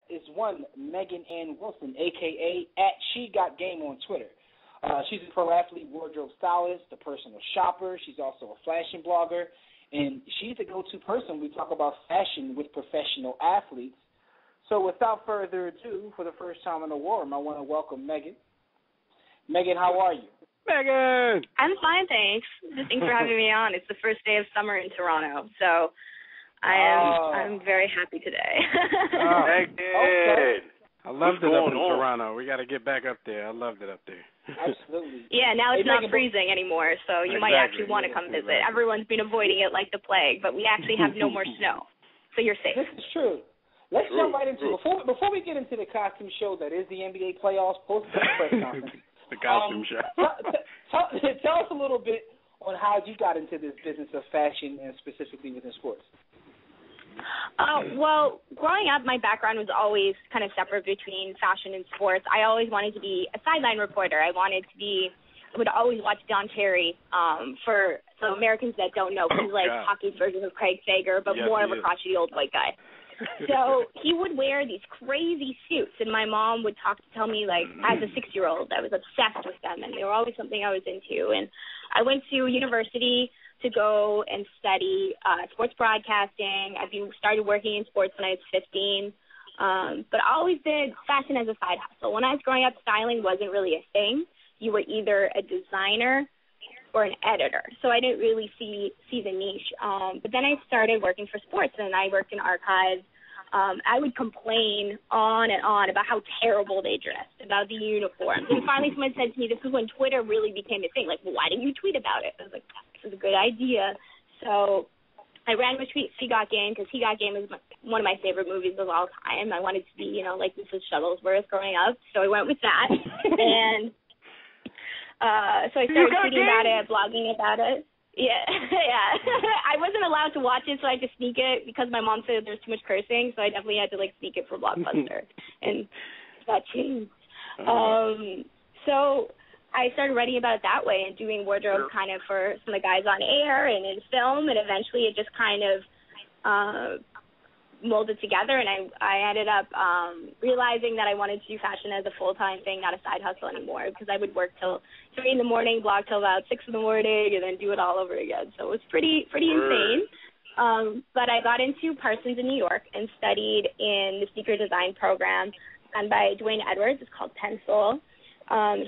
is one Megan Ann Wilson, a.k.a. @SheGotGame on Twitter. She's a pro athlete, wardrobe stylist, a personal shopper. She's also a fashion blogger, and she's the go-to person when we talk about fashion with professional athletes. So without further ado, for the first time in the Warroom, I want to welcome Megan. Megan, how are you? Megan! I'm fine, thanks. Thanks for having me on. It's the first day of summer in Toronto, so I'm very happy today. Megan! Okay. I loved it up in Toronto. We got to get back up there. I loved it up there. Absolutely. Yeah, now it's not freezing anymore, so you might actually want to come visit. Exactly. Everyone's been avoiding it like the plague, but we actually have no more snow, so you're safe. This is true. Let's jump right into it. Before we get into the costume show that is the NBA playoffs, post press conference. The costume show. Tell us a little bit on how you got into this business of fashion and specifically within sports. Well, growing up, my background was always kind of separate between fashion and sports. I always wanted to be a sideline reporter. I would always watch Don Cherry. For some Americans that don't know, he's like hockey's version of Craig Sager, but more of a crotchety old white guy. So he would wear these crazy suits, and my mom would tell me, like, as a 6-year-old, I was obsessed with them, and they were always something I was into. And I went to university to go and study sports broadcasting. I started working in sports when I was 15, but I always did fashion as a side hustle. When I was growing up, styling wasn't really a thing. You were either a designer or an editor, so I didn't really see the niche. But then I started working for sports, and I worked in archives. I would complain on and on about how terrible they dressed, about the uniforms. And finally someone said to me, this is when Twitter really became a thing, like, well, why didn't you tweet about it? I was like, this is a good idea. So I ran with She Got Game because He Got Game is one of my favorite movies of all time. I wanted to be, like Mrs. Shuttlesworth growing up, so I went with that. And so I started tweeting about it, blogging about it. Yeah, yeah. I wasn't allowed to watch it, so I had to sneak it because my mom said there's too much cursing, so I definitely had to, sneak it for Blockbuster. And that changed. So I started writing about it that way and doing wardrobe kind of for some of the guys on air and in film, and eventually it just kind of molded together, and I ended up realizing that I wanted to do fashion as a full-time thing, not a side hustle anymore, because I would work till 3 in the morning, blog till about 6 in the morning, and then do it all over again. So it was pretty insane. But I got into Parsons in New York and studied in the sneaker design program done by Dwayne Edwards. It's called Pencil.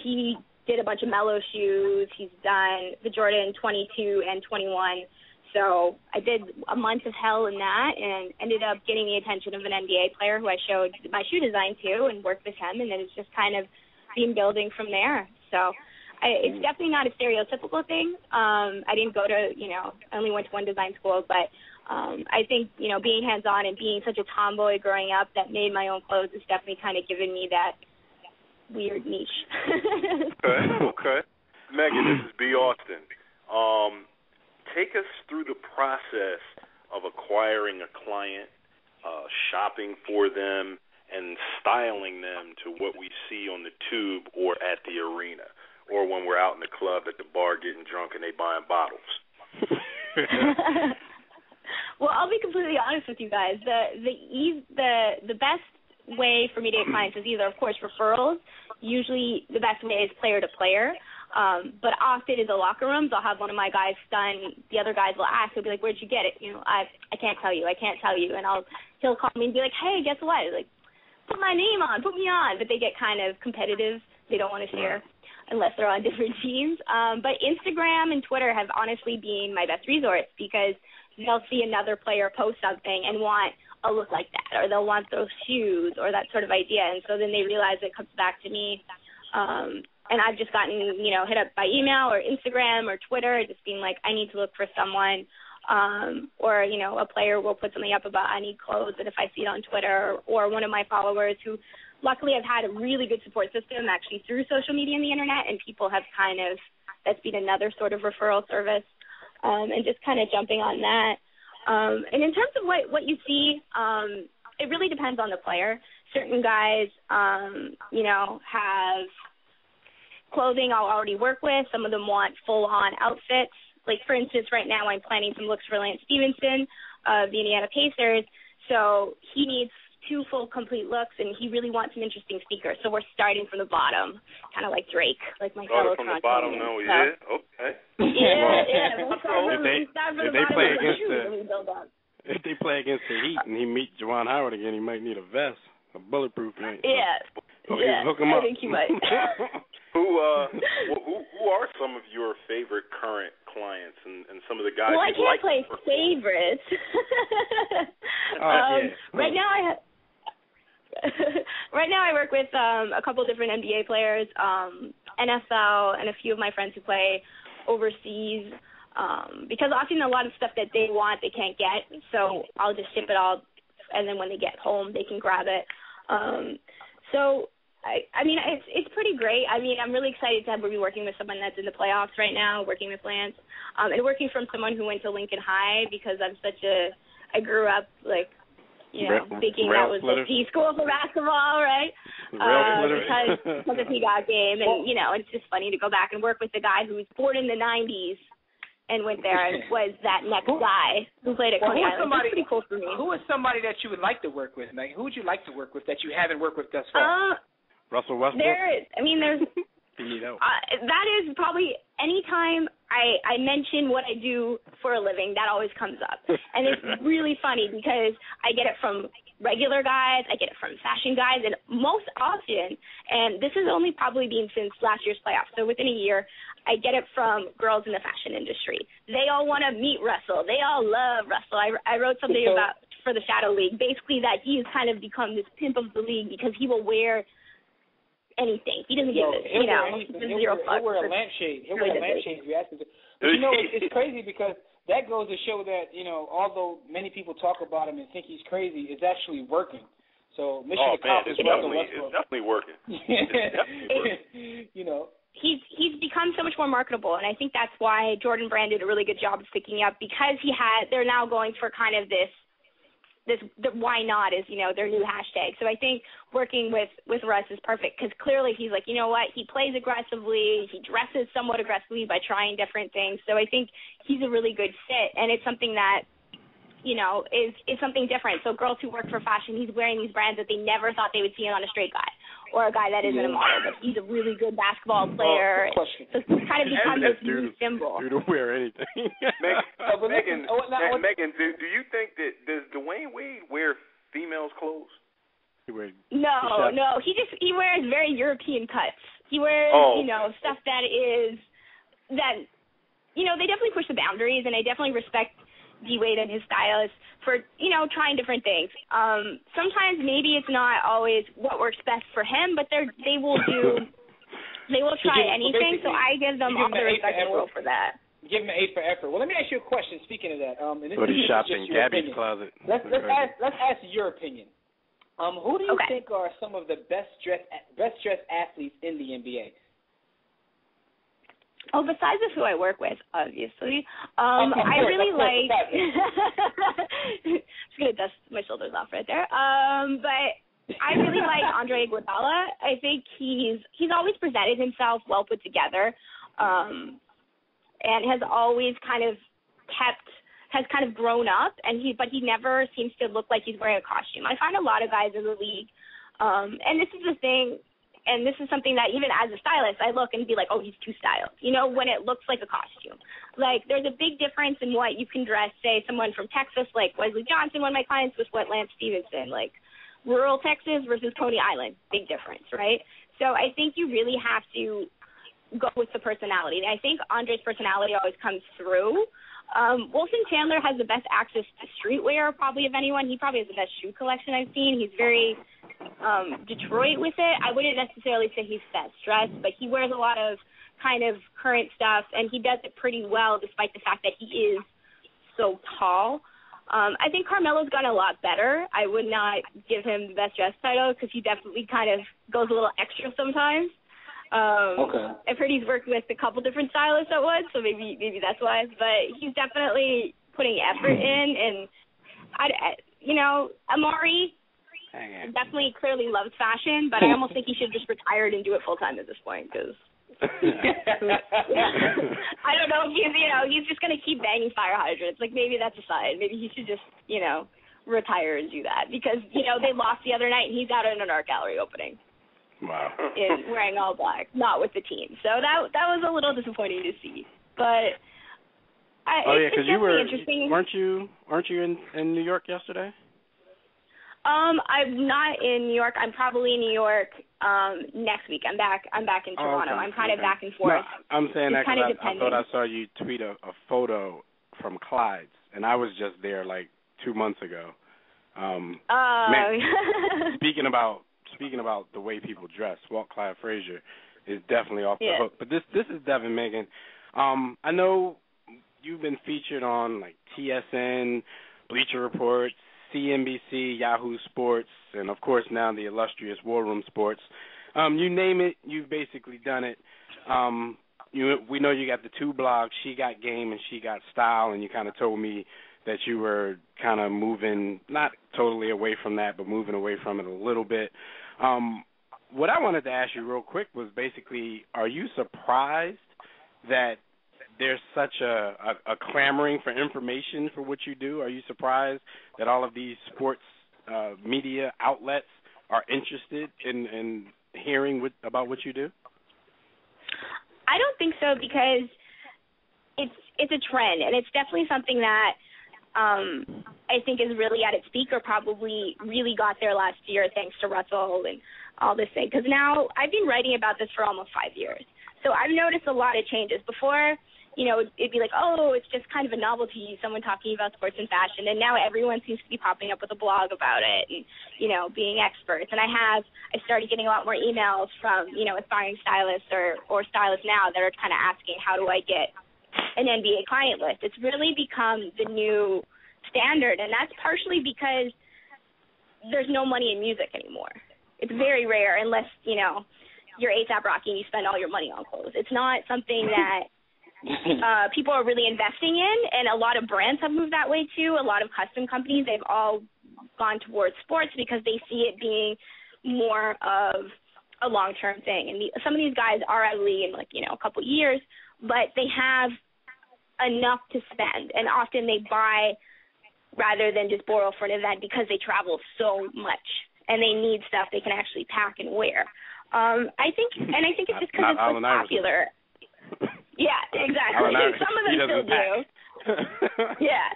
He did a bunch of Mellow shoes. He's done the Jordan 22 and 21. So I did a month of hell in that and ended up getting the attention of an NBA player who I showed my shoe design to and worked with him, and then it's just kind of been building from there. So it's definitely not a stereotypical thing. I didn't go to, I only went to one design school, but I think, being hands-on and being such a tomboy growing up that made my own clothes has definitely kind of given me that weird niche. Okay. Megan, this is B. Austin. Take us through the process of acquiring a client, shopping for them, and styling them to what we see on the tube or at the arena, or when we're out in the club at the bar getting drunk and they buying bottles. Well, I'll be completely honest with you guys. The best way for me to get clients is either, of course, referrals. Usually the best way is player to player. But often in the locker rooms, I'll have one of my guys stun. The other guys will ask. They'll be like, "Where'd you get it?" I can't tell you. And he'll call me and be like, "Hey, guess what?" Like, put my name on, put me on. But they get kind of competitive. They don't want to share unless they're on different teams. But Instagram and Twitter have honestly been my best resource because they'll see another player post something and want a look like that, or they'll want those shoes or that sort of idea. And so then they realize it comes back to me. And I've just gotten, hit up by email or Instagram or Twitter, just being like, I need to look for someone. Or, a player will put something up about I need clothes, and if I see it on Twitter, or one of my followers who luckily I've had a really good support system actually through social media and the internet, and people have that's been another sort of referral service, and just kind of jumping on that. And in terms of what you see, it really depends on the player. Certain guys, have clothing I'll already work with. Some of them want full-on outfits. Like, for instance, right now I'm planning some looks for Lance Stevenson of the Indiana Pacers. So he needs 2 full complete looks, and he really wants some interesting sneakers. So we're starting from the bottom, kind of like Drake, like my fellow from the bottom. Toronto. No, yeah, okay. Yeah. If they play against the Heat and he meets Juwan Howard again, he might need a vest, a bulletproof vest. Yeah. Hook him up. I think he might. Who are some of your favorite current clients and some of the guys? Well, I can't play favorites. Right now I work with a couple different NBA players, NFL, and a few of my friends who play overseas. Because often a lot of stuff that they want they can't get, so I'll just ship it all, and then when they get home they can grab it. So I mean it's pretty great. I mean I'm really excited to be working with someone that's in the playoffs right now, working with Lance, and working from someone who went to Lincoln High, because I grew up like, you know, thinking that was the school for basketball, right? Because of the Peacock game, and you know, it's just funny to go back and work with the guy who was born in the 90s and went there and was that next guy who played at Coney Island. It's pretty cool for me. Who is somebody that you would like to work with, Megan? Who would you like to work with that you haven't worked with thus far? Russell Westbrook? There's that is probably anytime I mention what I do for a living, that always comes up. And it's really funny because I get it from regular guys, I get it from fashion guys, and most often, and this has only probably been since last year's playoffs, so within a year, I get it from girls in the fashion industry. They all want to meet Russell. They all love Russell. I wrote something about for the Shadow League, basically that he's kind of become this pimp of the league because he will wear anything. He doesn't give it, you know, zero fucks. He'll wear a lampshade. He'll wear a lampshade if you ask him to. But you know, it's crazy because that goes to show that, you know, although many people talk about him and think he's crazy, it's actually working. So mission accomplished. It's definitely working. It's definitely working. You know. He's become so much more marketable, and I think that's why Jordan Brand did a really good job of picking up, because they're now going for kind of this the why not is, you know, their new hashtag. So I think working with Russ is perfect, because clearly he's like, you know what, he plays aggressively, he dresses somewhat aggressively by trying different things. So I think he's a really good fit, and it's something that, you know, is something different. So girls who work for fashion, he's wearing these brands that they never thought they would see on a straight guy or a guy that isn't a model, but he's a really good basketball player. So it's kind of become this new symbol. Dude will wear anything. Megan, do you think that does Dwayne Wade wear females' clothes? No. He wears very European cuts. He wears, you know, stuff that you know, they definitely push the boundaries, and I definitely respect D-Wade and his stylist for, you know, trying different things. Sometimes maybe it's not always what works best for him, but they will try anything, so I give them all the respect in the world for that. Give him an A for effort. Well, let me ask you a question, speaking of that. And this he shopped in Gabby's opinion. closet. Let's ask your opinion. Who do you think are some of the best dressed athletes in the NBA? Oh, besides of who I work with, obviously, I really like. Just gonna dust my shoulders off right there. But I really like Andre Iguodala. I think he's always presented himself well put together, and has always kind of grown up. But he never seems to look like he's wearing a costume. I find a lot of guys in the league, and this is the thing. And this is something that even as a stylist, I look and be like, oh, he's too styled. You know, when it looks like a costume. Like, there's a big difference in what you can dress, say, someone from Texas, like Wesley Johnson, one of my clients, was what Lance Stevenson, like rural Texas versus Coney Island. Big difference, right? So I think you really have to go with the personality. And I think Andre's personality always comes through. Wilson Chandler has the best access to streetwear probably of anyone. He probably has the best shoe collection I've seen. He's very Detroit with it. I wouldn't necessarily say he's best dressed, but he wears a lot of kind of current stuff, and he does it pretty well despite the fact that he is so tall. I think Carmelo's gotten a lot better. I would not give him the best dressed title because he definitely kind of goes a little extra sometimes. I've heard he's worked with a couple different stylists at once, so maybe that's why. But he's definitely putting effort in, and you know, Amari definitely clearly loves fashion, but I almost think he should just retire and do it full time at this point, because I don't know if he's just gonna keep banging fire hydrants. Like, maybe that's a sign. Maybe he should just, you know, retire and do that because, you know, they lost the other night and he's out in an art gallery opening. Wow. Wearing all black, not with the team. So that was a little disappointing to see. But because you were interesting. weren't you in New York yesterday? I'm not in New York. I'm probably in New York next week. I'm back in Toronto. Okay. I'm kind of back and forth. No, I'm saying that because I thought I saw you tweet a photo from Clyde's, and I was just there like 2 months ago. Man, speaking about the way people dress, Walt Clyde Frazier is definitely off the hook. But this is Devin, Megan. I know you've been featured on like TSN, Bleacher Report, CNBC, Yahoo Sports, and of course now the illustrious War Room Sports. You name it, you've basically done it. We know you got the two blogs, She Got Game and She Got Style, and you kind of told me that you were kind of moving, not totally away from that, but moving away from it a little bit. What I wanted to ask you real quick was basically, are you surprised that there's such a clamoring for information for what you do? Are you surprised that all of these sports media outlets are interested in hearing about what you do? I don't think so because it's a trend, and it's definitely something that I think is really at its peak, or probably really got there last year thanks to Russell and all this thing. Because now I've been writing about this for almost 5 years, so I've noticed a lot of changes. Before, you know, it'd be like, oh, it's just kind of a novelty, someone talking about sports and fashion, and now everyone seems to be popping up with a blog about it and, you know, being experts. And I started getting a lot more emails from, you know, aspiring stylists or stylists now that are kind of asking, how do I get an NBA client list? It's really become the new standard, and that's partially because there's no money in music anymore. It's very rare unless, you know, you're A$AP Rocky and you spend all your money on clothes. It's not something that people are really investing in, and a lot of brands have moved that way too. A lot of custom companies, they've all gone towards sports because they see it being more of a long-term thing. And some of these guys are out of the league in, like, you know, a couple years, but they have enough to spend, and often they buy rather than just borrow for an event because they travel so much and they need stuff they can actually pack and wear. I think it's just because it's so popular. Yeah, exactly. Some of them still do. Yeah.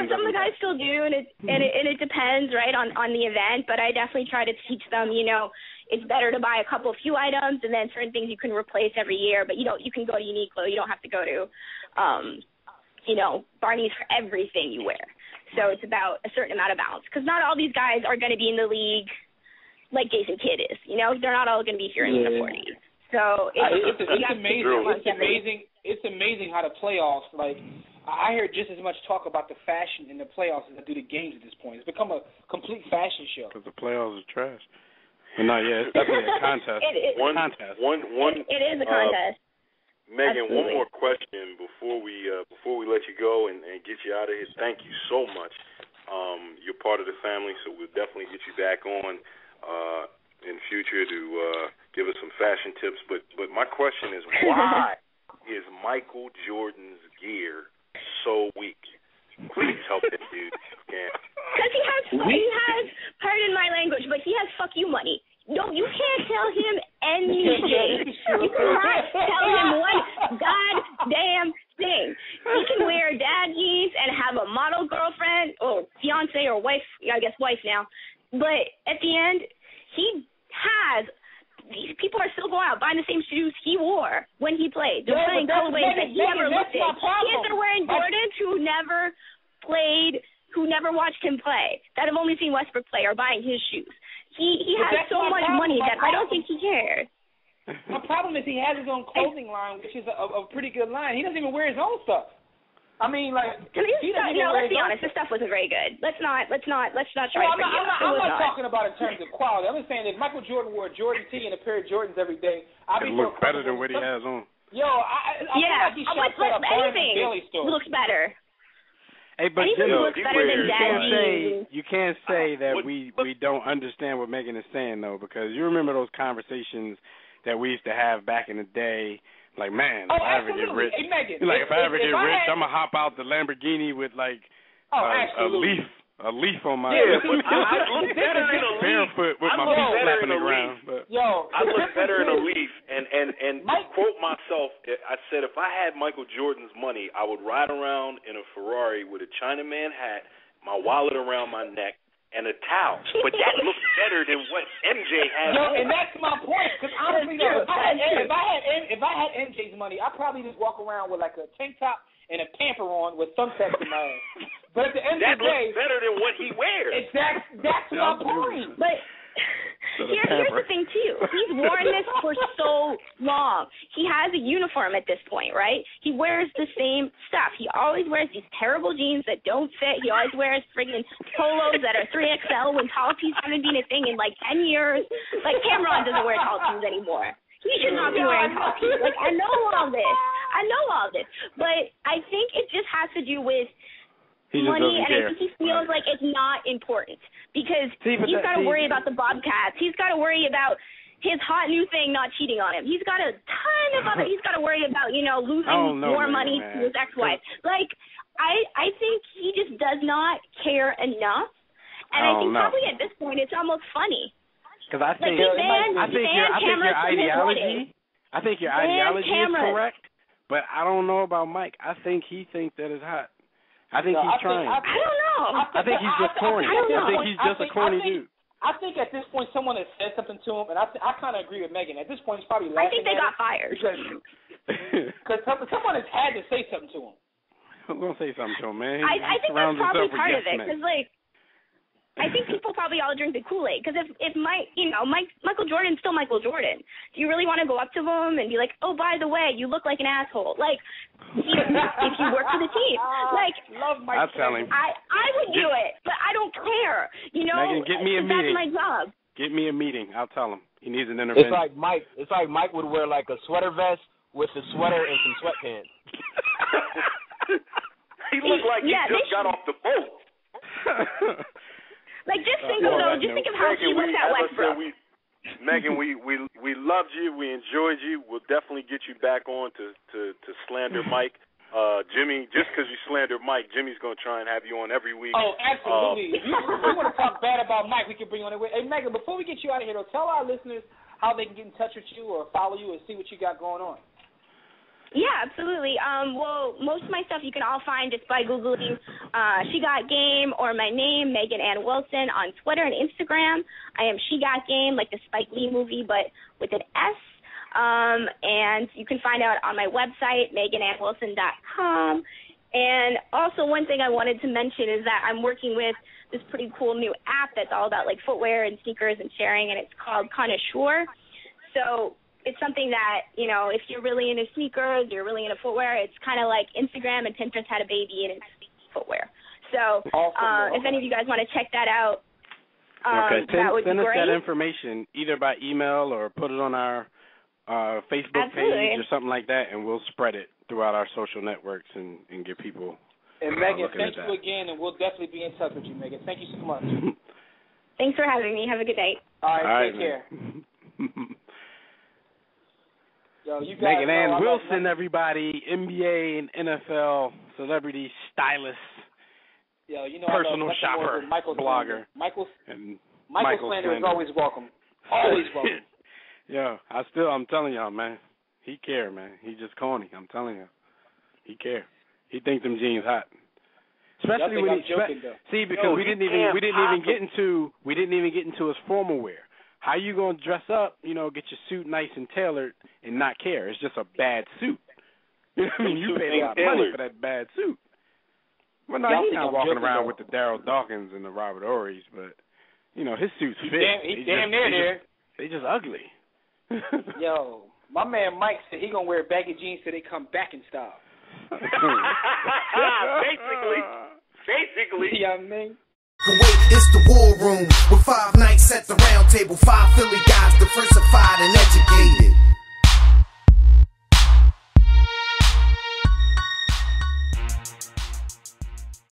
Some of the guys still do, and it depends, right, on the event. But I definitely try to teach them, you know, it's better to buy a few items, and then certain things you can replace every year. But you can go to Uniqlo. You don't have to go to, you know, Barney's for everything you wear. So it's about a certain amount of balance, because not all these guys are going to be in the league like Jason Kidd is. You know, they're not all going to be here in the 40s. So it's amazing. It's amazing how the playoffs, like, I hear just as much talk about the fashion in the playoffs as I do the games at this point. It's become a complete fashion show. Because the playoffs are trash. But no, yeah, it's definitely a contest. It is a contest. Megan, Absolutely. one more question before we let you go and get you out of here. Thank you so much. You're part of the family, so we'll definitely get you back on in future to give us some fashion tips. But my question is, why is Michael Jordan's gear so weak? Please help that dude. Because he has, pardon my language, but he has fuck you money. No, you can't tell him anything. You cannot tell him one goddamn thing. He can wear dad jeans and have a model girlfriend or fiance or wife, I guess wife now. But at the end, these people are still going out buying the same shoes he wore when he played. They're playing colorways that he never looked at. Kids are wearing Jordans who never played, who never watched him play, that have only seen Westbrook play, or buying his shoes. He has so much money that I don't think he cares. My problem is he has his own clothing line, which is a pretty good line. He doesn't even wear his own stuff. I mean, like, let's be honest. This stuff wasn't very good. Let's not try to bring it up. I'm not talking about in terms of quality. I'm just saying if Michael Jordan wore a Jordan tee and a pair of Jordans every day, I'd be look better than what he has on. Yo, I feel like he shops at a Barnes and Bailey store. Looks better. Hey, but anything looks better than daddy. You can't say that we don't understand what Megan is saying, though, because you remember those conversations that we used to have back in the day. Like, man, if I ever get rich, if I ever get rich, I'm gonna hop out the Lamborghini with like a a leaf on my I look better in a leaf. Barefoot with my feet slapping the ground. I look better in a leaf. And to quote myself, I said if I had Michael Jordan's money, I would ride around in a Ferrari with a Chinaman hat, my wallet around my neck, and a towel. But that looks better than what MJ has. And that's my point. Because honestly, if I had MJ's money, I'd probably just walk around with like a tank top and a pamper on with thumbtacks in my ass. But at the end of the day, looks better than what he wears. That's my point. But here's the thing too. He's worn this for so long. He has a uniform at this point, right? He wears the same stuff. He always wears these terrible jeans that don't fit. He always wears friggin' polos that are 3XL when tall tees haven't been a thing in like 10 years. Like Cameron doesn't wear tall tees anymore. He should not be wearing tall tees. Like I know all this. But I think it just has to do with money, and I think he feels like it's not important because he's got to worry about the Bobcats. He's got to worry about his hot new thing not cheating on him. He's got a ton of other. He's got to worry about losing more money to his ex-wife. Like I think he just does not care enough, and I think probably at this point it's almost funny. Because I think your ideology is correct, but I don't know about Mike. I think he thinks that is hot. I think he's trying. I don't know. I think he's just corny. I think he's just a corny dude. I think at this point someone has said something to him, and I kind of agree with Megan. At this point, he's probably laughing. I think they got fired. Because someone has had to say something to him. I'm going to say something to him, man. I think that's probably part of it, because, I think people probably all drink the Kool-Aid, because if Michael Jordan's still Michael Jordan. Do you really want to go up to him and be like, oh, by the way, you look like an asshole? Like, if you work for the team. Like, I'll tell him. I would do it, but I don't care. Megan, get me a meeting. That's my job. Get me a meeting. I'll tell him. He needs an intervention. It's like Mike would wear like a sweater vest with a sweater and some sweatpants. He looked like he just got off the boat. Like, just think of how he looked at Westbrook. Megan, we loved you. We enjoyed you. We'll definitely get you back on to slander Mike. Jimmy, just because you slander Mike, Jimmy's going to try and have you on every week. Oh, absolutely. If you want to talk bad about Mike, we can bring you on. Hey, Megan, before we get you out of here, though, tell our listeners how they can get in touch with you or follow you and see what you got going on. Yeah, absolutely. Well, most of my stuff you can all find just by Googling She Got Game or my name, Megan Ann Wilson, on Twitter and Instagram. I am She Got Game, like the Spike Lee movie, but with an S. And you can find out on my website, meganannwilson.com. And also one thing I wanted to mention is that I'm working with this pretty cool new app that's all about, like, footwear and sneakers and sharing, and it's called Connoisseur. So it's something that, if you're really into sneakers, you're really into footwear, it's kind of like Instagram and Pinterest had a baby and it's footwear. So if any of you guys want to check that out, that would be great. Send us that information either by email or put it on our Facebook page or something like that, and we'll spread it throughout our social networks and get people And Megan, thank you again, and we'll definitely be in touch with you, Megan. Thank you so much. Thanks for having me. Have a good night. All right, take care. Yo, you guys Megan Ann Wilson, everybody, NBA and NFL celebrity, stylist, personal shopper, blogger. Michael slander is always welcome. Always welcome. Yeah, I'm telling y'all, man. He care, man. He just corny. I'm telling you, he care. He thinks them jeans hot. Especially when because we didn't even get into his formal wear. How you gonna dress up, get your suit nice and tailored and not care? It's just a bad suit. You know what I mean? You paid a lot of money for that bad suit. Well, no, he's not walking around with the Daryl Dawkins and the Robert Horrys, but his suits fit. He's damn near there. They just ugly. Yo, my man Mike said he gonna wear baggy jeans till they come back in style. Basically. You know what I mean? Wait, it's the war room with 5